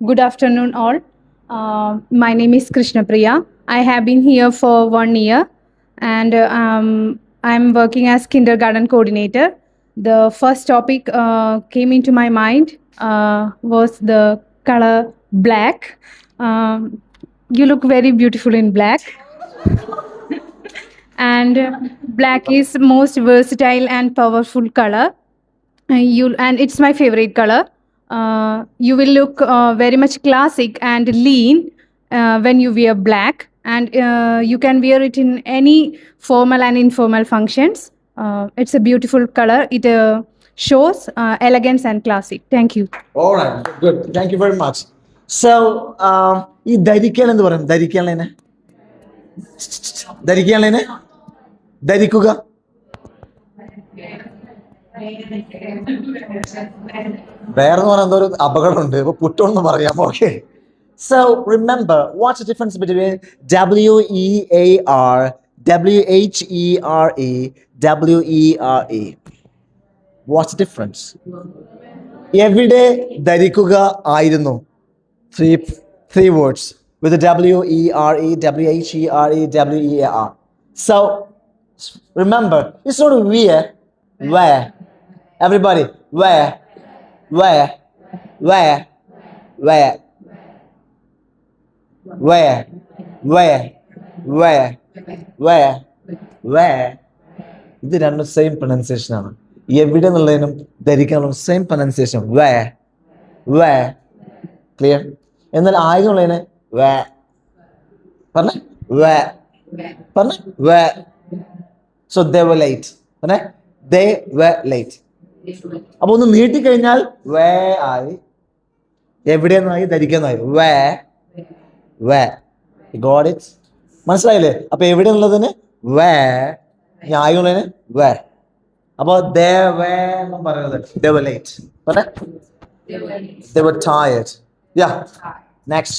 Good afternoon, all. My name is Krishna Priya. I have been here for 1 year, and I'm working as kindergarten coordinator. The first topic came into my mind was the color black. You look very beautiful in black, and black is most versatile and powerful color. And it's my favorite color. You will look very much classic and lean when you wear black, and you can wear it in any formal and informal functions. It's a beautiful color. It shows elegance and classic. Thank you. All right, good. Thank you very much. So, ഈ ധരിക്കൽ എന്ന് പറയും ധരിക്കാനുള്ളതിനെ ധരിക്കാനുള്ളതിനെ ധരിക്കുക വേറെ പറയാൻ എന്തോ ഒരു അപകടമുണ്ട് ഇപ്പൊ പുട്ടോന്ന് പറയാം okay So remember, what's the difference between WEAR, WHERE, WERE? What's the difference? എവിടെ ധരിക്കുക ആയിരുന്നു three words with the WERE, WHERE, WEAR. So remember, it's not where. Everybody, where. ഇത് രണ്ടും സെയിം പ്രൊനൗൺസിയേഷൻ ആണ്. എവിടെ എന്നുള്ളതിനും ധരിക്കാനുള്ള സെയിം പ്രൊനൗൺസിയേഷൻ വേ clear. എന്നാൽ ആയതുള്ളതിന് പറഞ്ഞേ so they were late പറഞ്ഞേ ദേ വർ ലേറ്റ്. അപ്പൊ ഒന്ന് നീട്ടിക്കഴിഞ്ഞാൽ വേ ആയി, എവിടെയെന്നായി ധരിക്കാന്നായി വേ ഗോഡ് ഇറ്റ്. മനസ്സിലായില്ലേ? അപ്പൊ എവിടെ എന്നുള്ളതിന് വേ, ആയുള്ളതിന് വേ. അപ്പൊ they were പറയുന്നത് they were late. They were tired. Yeah. Next.